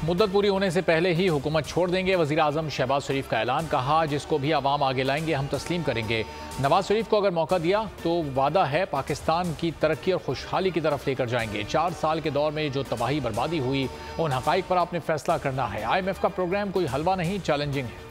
मुद्दत पूरी होने से पहले ही हुकूमत छोड़ देंगे। वज़ीर आज़म शहबाज शरीफ का ऐलान। कहा, जिसको भी आवाम आगे लाएंगे हम तस्लीम करेंगे। नवाज शरीफ को अगर मौका दिया तो वादा है पाकिस्तान की तरक्की और खुशहाली की तरफ लेकर जाएंगे। 4 साल के दौर में जो तबाही बर्बादी हुई उन हक़ाइक़ पर आपने फैसला करना है। IMF का प्रोग्राम कोई हलवा नहीं, चैलेंजिंग है।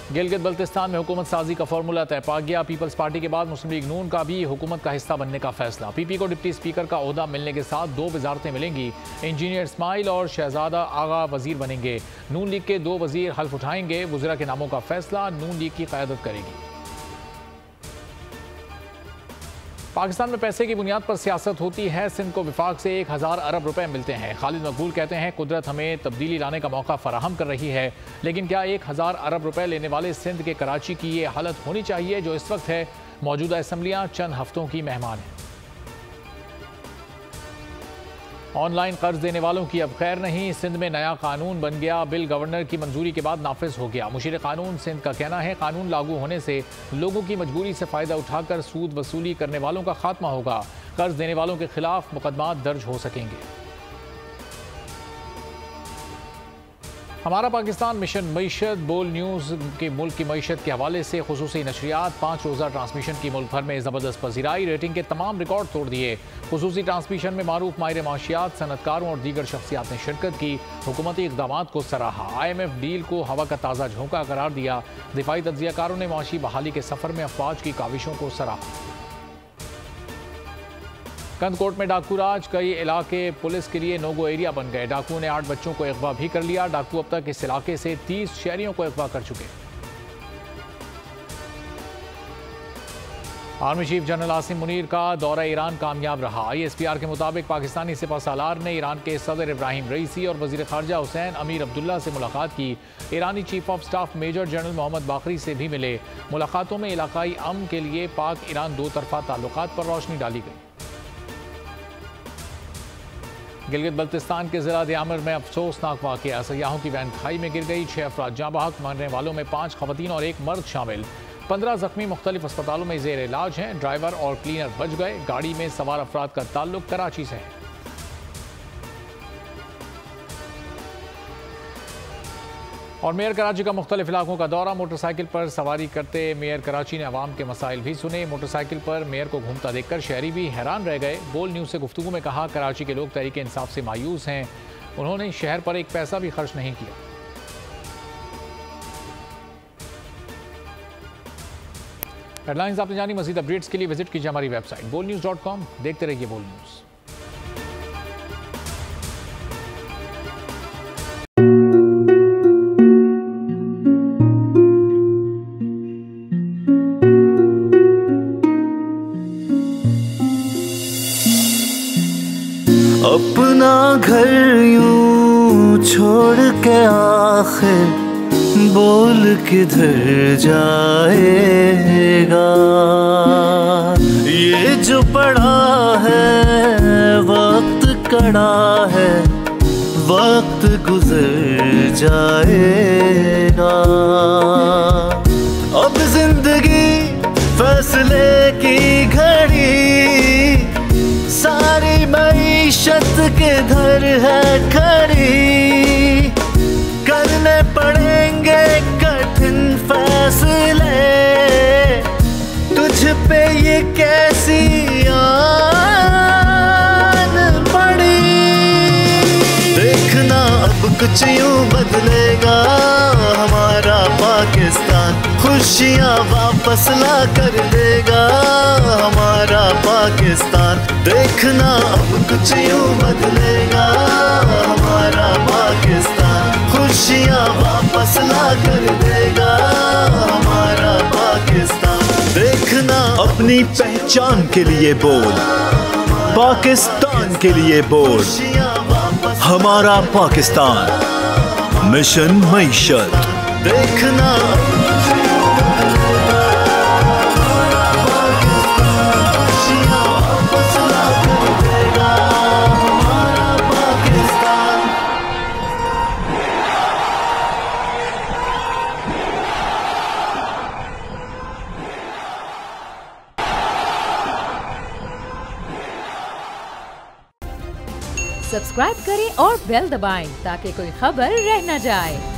गिलगित बल्तिस्तान में हुकूमत साजी का फॉर्मूला तय पा गया। पीपल्स पार्टी के बाद मुस्लिम लीग नून का भी हुकूमत का हिस्सा बनने का फैसला। PP को डिप्टी स्पीकर का ओहदा मिलने के साथ 2 वजारतें मिलेंगी। इंजीनियर इस्माइल और शहजादा आगा वजीर बनेंगे। नून लीग के 2 वजीर हल्फ उठाएंगे। वज़रा के नामों का फैसला नून लीग की क़यादत करेगी। पाकिस्तान में पैसे की बुनियाद पर सियासत होती है। सिंध को विफाक से 1000 अरब रुपए मिलते हैं। खालिद मकबूल कहते हैं, कुदरत हमें तब्दीली लाने का मौका फराहम कर रही है, लेकिन क्या 1000 अरब रुपए लेने वाले सिंध के कराची की ये हालत होनी चाहिए जो इस वक्त है? मौजूदा असम्बलियाँ चंद हफ्तों की मेहमान हैं। ऑनलाइन कर्ज देने वालों की अब खैर नहीं। सिंध में नया कानून बन गया। बिल गवर्नर की मंजूरी के बाद नाफिज हो गया। मुशीर कानून सिंध का कहना है, कानून लागू होने से लोगों की मजबूरी से फ़ायदा उठाकर सूद वसूली करने वालों का खात्मा होगा। कर्ज देने वालों के खिलाफ मुकदमा दर्ज हो सकेंगे। हमारा पाकिस्तान मिशन मईशत बोल न्यूज़ के मुल्क की मईशत के हवाले से खुसूसी नशरियात 5 रोज़ा ट्रांसमिशन की मुल्क भर में ज़बरदस्त पजीराई। रेटिंग के तमाम रिकॉर्ड तोड़ दिए। खुसूसी ट्रांसमिशन में मारूफ माहिर माशियात, सनतकारों और दीगर शख्सियात ने शिरकत की। हुकूमती इक़दाम को सराहा। IMF डील को हवा का ताज़ा झोंका करार दिया। दिफाई तज्ज़ियाकारों ने माशी बहाली के सफ़र में अफवाज की काविशों को सराहा। कंदकोट में डाकू राज, कई इलाके पुलिस के लिए नोगो एरिया बन गए। डाकुओं ने 8 बच्चों को अगवा भी कर लिया। डाकू अब तक इस इलाके से 30 शहरियों को अगवा कर चुके। Army chief general Asim Munir का दौरा ईरान कामयाब रहा। ISPR के मुताबिक पाकिस्तानी सिपह सालार ने ईरान के सदर इब्राहिम रईसी और वजीर खारजा हुसैन अमीर अब्दुल्ला से मुलाकात की। ईरानी chief of staff major general Mohammad Bagheri से भी मिले। मुलाकातों में इलाकाई अमन के लिए पाक ईरान 2 तरफा ताल्लुकात पर रोशनी डाली गई। गिलगित बल्तिस्तान के जिला दियामर में अफसोसनाक वाक़या। सयाहों की वैन खाई में गिर गई। 6 अफराद जाँ बहक, मरने वालों में 5 खवातीन और 1 मर्द शामिल। 15 जख्मी मुख्तलिफ अस्पतालों में ज़ेर इलाज हैं। ड्राइवर और क्लीनर बच गए। गाड़ी में सवार अफराद का ताल्लुक कराची से है। और मेयर कराची का मुख्तलिफ इलाकों का दौरा। मोटरसाइकिल पर सवारी करते मेयर कराची ने अवाम के मसाइल भी सुने। मोटरसाइकिल पर मेयर को घूमता देखकर शहरी भी हैरान रह गए। बोल न्यूज़ से गुफ्तगू में कहा, कराची के लोग तहरीक इंसाफ से मायूस हैं। उन्होंने शहर पर एक पैसा भी खर्च नहीं किया। हेडलाइंस आपने जानी। मज़ीद अपडेट्स के लिए विजिट कीजिए हमारी वेबसाइट bolnews.com। देखते रहिए बोल न्यूज़। अपना घर यूं छोड़ के आखिर बोल किधर जाएगा। ये जो पड़ा है वक्त कड़ा है, वक्त गुजर जाएगा। अब जिंदगी फैसले की घड़ी, सारी मईशत के धर है खड़ी। करने पड़ेंगे कठिन फैसले, तुझ पे ये कैसी आन पड़ी। देखना अब कुछ यूं बदलेगा हमारा पाकिस्तान, खुशियाँ वापस ला कर देगा हमारा पाकिस्तान। देखना अब कुछ यूं बदलेगा हमारा पाकिस्तान, खुशियाँ वापस ला कर देगा हमारा पाकिस्तान। देखना अपनी पहचान के लिए बोल, पाकिस्तान के लिए बोल। हमारा पाकिस्तान मिशन मईशत। देखना सब्सक्राइब करें और बेल दबाएं ताकि कोई खबर रह न जाए।